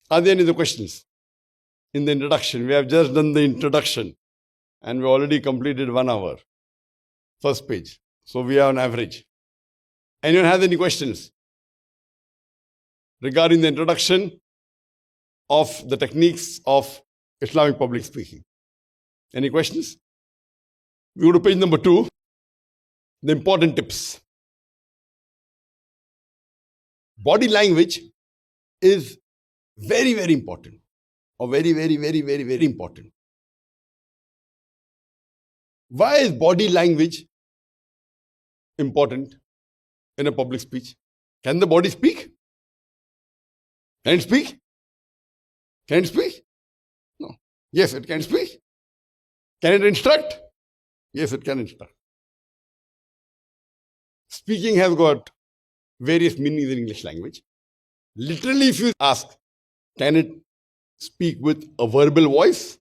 Are there any other questions? In the introduction, we have just done the introduction and we already completed 1 hour. First page. So we are on average. Anyone has any questions regarding the introduction of the techniques of Islamic public speaking? Any questions? We go to page number 2, the important tips. Body language is very, very important, or very, very, very, very, very important. Why is body language important in a public speech? Can the body speak? Can it speak? Can it speak? No. Yes, it can speak. Can it instruct? Yes, it can instruct. Speaking has got various meanings in English language. Literally, if you ask, can it speak with a verbal voice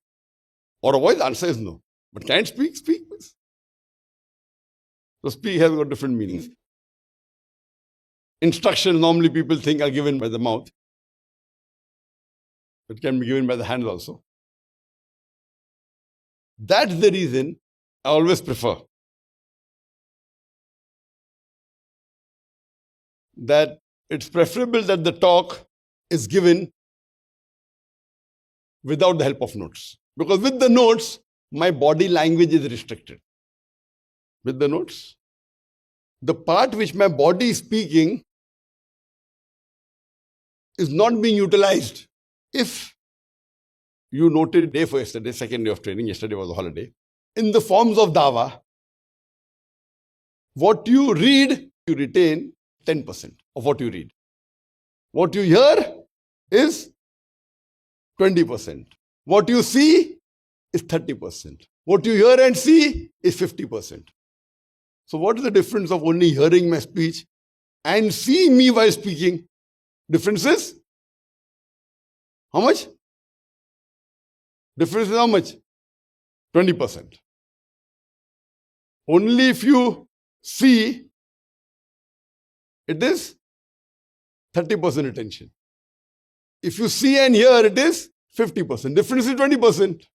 or a voice? The answer is no. But can it speak? Speak. So speak has got different meanings. Instructions normally people think are given by the mouth. It can be given by the hands also. That's the reason I always prefer that it's preferable that the talk is given without the help of notes. Because with the notes, my body language is restricted. With the notes, the part which my body is speaking is not being utilized. If you noted day for yesterday, second day of training, yesterday was a holiday, in the forms of dawah, what you read, you retain 10% of what you read. What you hear is 20%. What you see is 30%. What you hear and see is 50%. So what is the difference of only hearing my speech and seeing me while speaking? Difference is how much? Difference is how much? 20%. Only if you see, it is 30% attention. If you see and hear, it is 50%. Difference is 20%.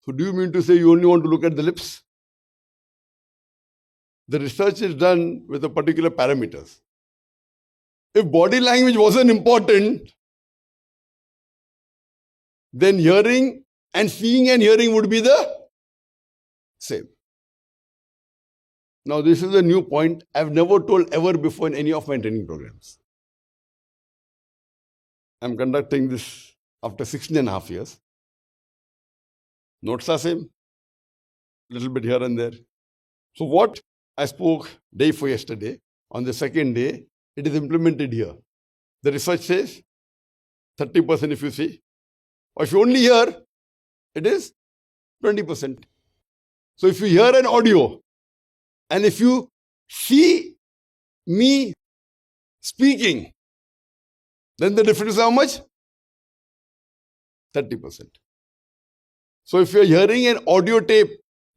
So do you mean to say you only want to look at the lips? The research is done with a particular parameters. If body language wasn't important, then hearing and seeing and hearing would be the same. Now this is a new point I've never told ever before in any of my training programs. I'm conducting this after 16.5 years. Notes are same, little bit here and there. So what I spoke day for yesterday, on the second day, it is implemented here. The research says 30% if you see, or if you only hear, it is 20%. So if you hear an audio, and if you see me speaking, then the difference is how much? 30%. So if you're hearing an audio tape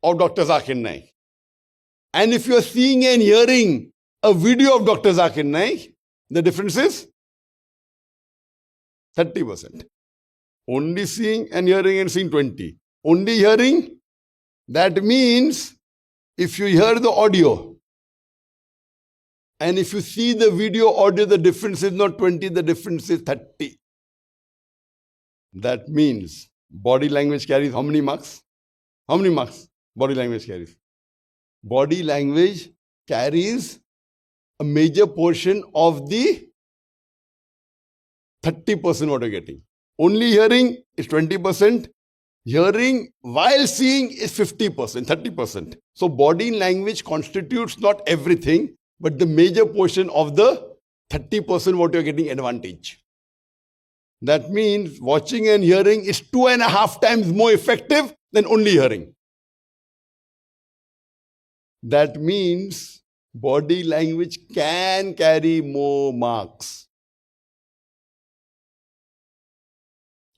of Dr. Zakir Naik, and if you're seeing and hearing a video of Dr. Zakir Naik, the difference is 30%. Only seeing and seeing 20. Only hearing, that means if you hear the audio and if you see the video audio, the difference is not 20, the difference is 30. That means body language carries how many marks? How many marks body language carries? Body language carries a major portion of the 30% what you're getting. Only hearing is 20%. Hearing while seeing is 50%, 30%. So body language constitutes not everything, but the major portion of the 30% what you're getting advantage. That means watching and hearing is 2.5 times more effective than only hearing. That means body language can carry more marks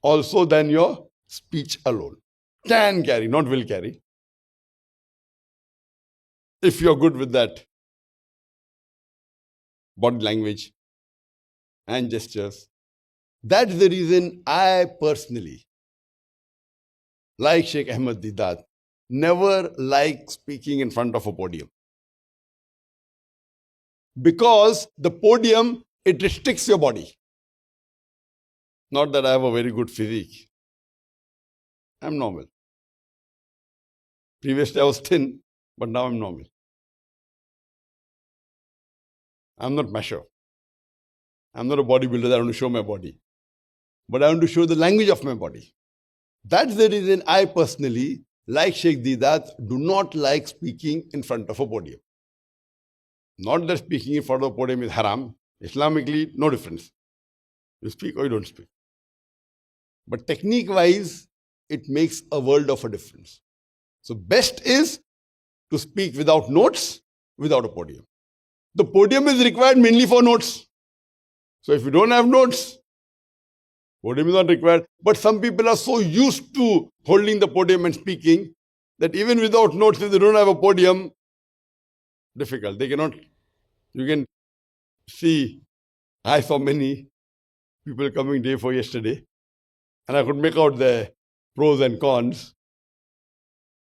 also than your speech alone. Can carry, not will carry. If you're good with that body language and gestures That's the reason I personally, like Sheikh Ahmed Didat, never like speaking in front of a podium. Because the podium, it restricts your body. Not that I have a very good physique. I'm normal. Previously I was thin, but now I'm normal. I'm not macho. I'm not a bodybuilder that I want to show my body. But I want to show the language of my body. That's the reason I personally, like Sheikh Didat, do not like speaking in front of a podium. Not that speaking in front of a podium is haram. Islamically, no difference. You speak or you don't speak. But technique-wise, it makes a world of a difference. So best is to speak without notes, without a podium. The podium is required mainly for notes. So if you don't have notes, podium is not required. But some people are so used to holding the podium and speaking that even without notes, if they don't have a podium, difficult. They cannot, you can see, I saw many people coming day for yesterday, and I could make out the pros and cons,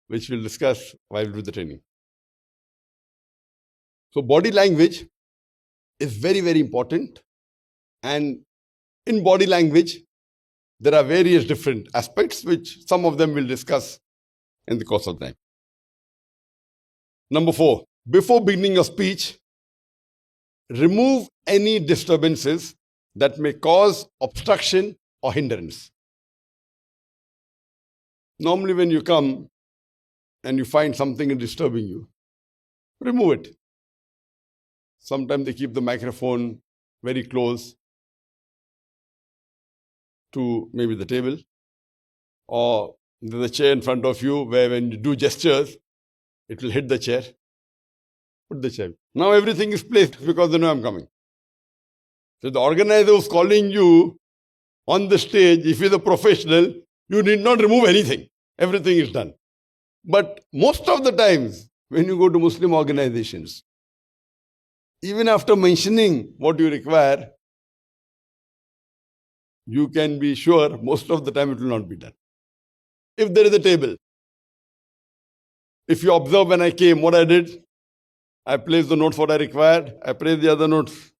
which we'll discuss while we do the training. So body language is very, very important. And in body language, there are various different aspects, which some of them we'll discuss in the course of time. Number 4, before beginning your speech, remove any disturbances that may cause obstruction or hindrance. Normally when you come and you find something is disturbing you, remove it. Sometimes they keep the microphone very close to maybe the table, or there's a chair in front of you where when you do gestures, it will hit the chair. Put the chair. Now everything is placed because they know I'm coming. So the organizer who's calling you on the stage, if he's a professional, you need not remove anything. Everything is done. But most of the times, when you go to Muslim organizations, even after mentioning what you require, you can be sure most of the time it will not be done. If there is a table, if you observe when I came, what I did, I placed the notes what I required, I placed the other notes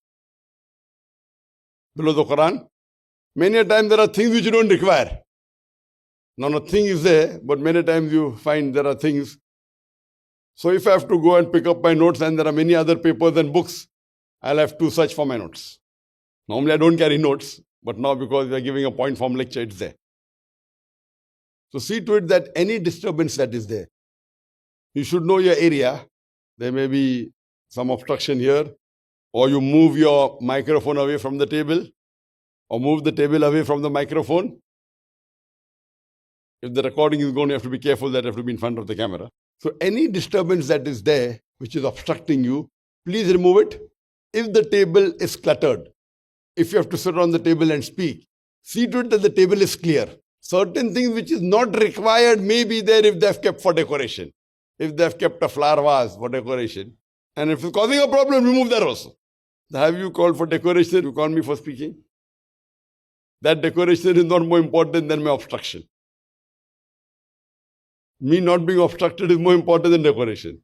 below the Quran. Many a time there are things which you don't require. Now, nothing is there, but many times you find there are things. So if I have to go and pick up my notes and there are many other papers and books, I'll have to search for my notes. Normally I don't carry notes, but now because we are giving a point form lecture, it's there. So see to it that any disturbance that is there, you should know your area. There may be some obstruction here, or you move your microphone away from the table, or move the table away from the microphone. If the recording is going, you have to be careful that you have to be in front of the camera. So any disturbance that is there, which is obstructing you, please remove it. If the table is cluttered, if you have to sit on the table and speak, see to it that the table is clear. Certain things which is not required may be there if they have kept for decoration. If they have kept a flower vase for decoration. And if it's causing a problem, remove that also. Have you called for decoration? You call me for speaking? That decoration is not more important than my obstruction. Me not being obstructed is more important than decoration.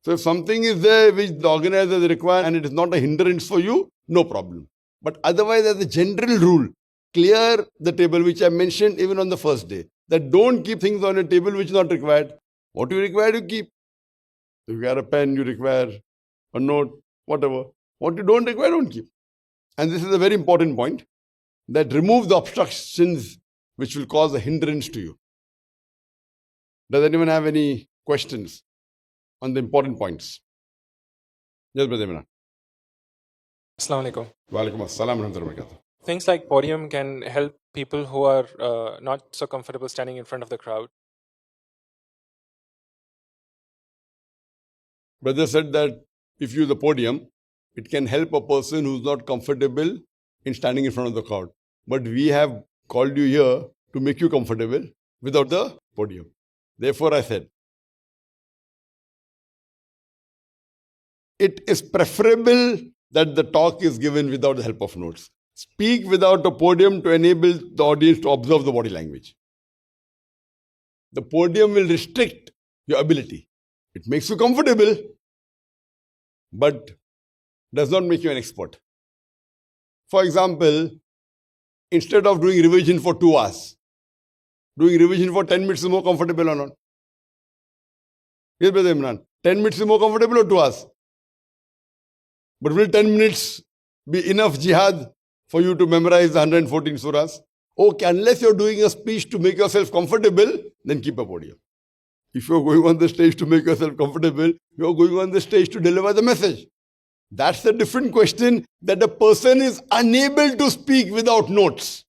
So if something is there which the organizers require and it is not a hindrance for you, no problem. But otherwise, as a general rule, clear the table, which I mentioned even on the first day. That don't keep things on a table which is not required. What you require, you keep. If you require a pen, you require a note, whatever. What you don't require, don't keep. And this is a very important point, that remove the obstructions which will cause a hindrance to you. Does anyone have any questions on the important points? Yes, Brother Imran. Assalamu alaikum. Wa alaikum assalam wa rahmatullahi wa barakatuh. Things like podium can help people who are not so comfortable standing in front of the crowd. Brother said that if you use the podium, it can help a person who's not comfortable in standing in front of the crowd. But we have called you here to make you comfortable without the podium. Therefore, I said, it is preferable that the talk is given without the help of notes. speak without a podium to enable the audience to observe the body language. The podium will restrict your ability. It makes you comfortable, but does not make you an expert. For example, instead of doing revision for 2 hours, doing revision for 10 minutes is more comfortable or not? Yes, Brother Imran. 10 minutes is more comfortable or 2 hours? But will 10 minutes be enough jihad for you to memorize the 114 surahs? Okay, unless you're doing a speech to make yourself comfortable, then keep a podium. If you're going on the stage to make yourself comfortable, you're going on the stage to deliver the message. That's a different question, that a person is unable to speak without notes.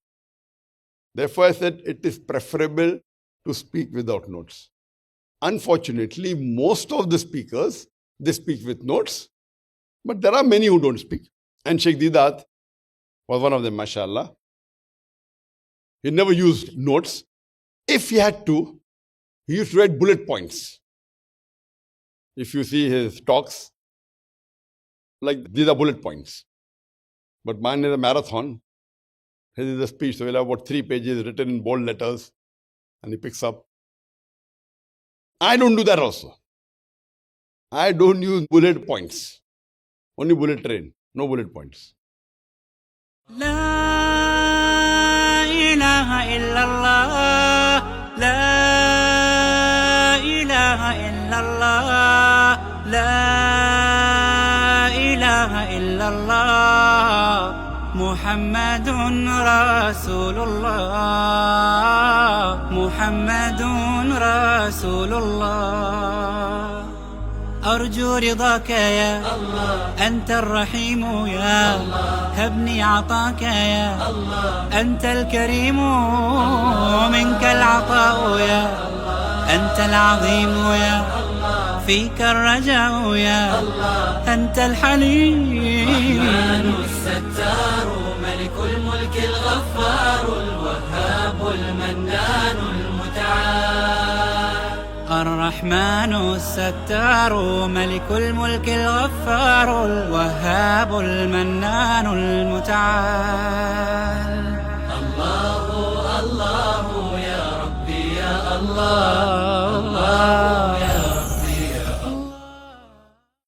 Therefore, I said it is preferable to speak without notes. Unfortunately, most of the speakers, they speak with notes, but there are many who don't speak. And Sheikh Didat was one of them, mashallah. He never used notes. If he had to, he used to write bullet points. If you see his talks, like these are bullet points. But mine is a marathon. His is a speech, so he'll have about 3 pages written in bold letters, and he picks up. I don't do that also. I don't use bullet points. Only bullet train, no bullet points. لا إله إلا الله لا إله إلا الله لا إله إلا الله محمد رسول الله محمد رسول الله أرجو رضاك يا الله أنت الرحيم يا الله هبني عطاك يا الله أنت الكريم منك العطاء يا الله أنت العظيم يا الله فيك الرجاء يا الله أنت الحليم الرحمن الستار ملك الملك الغفار الوهاب المنان المتعال الرحمن الستار ملك الملك الغفار الوهاب المنان المتعال الله الله يا ربي يا الله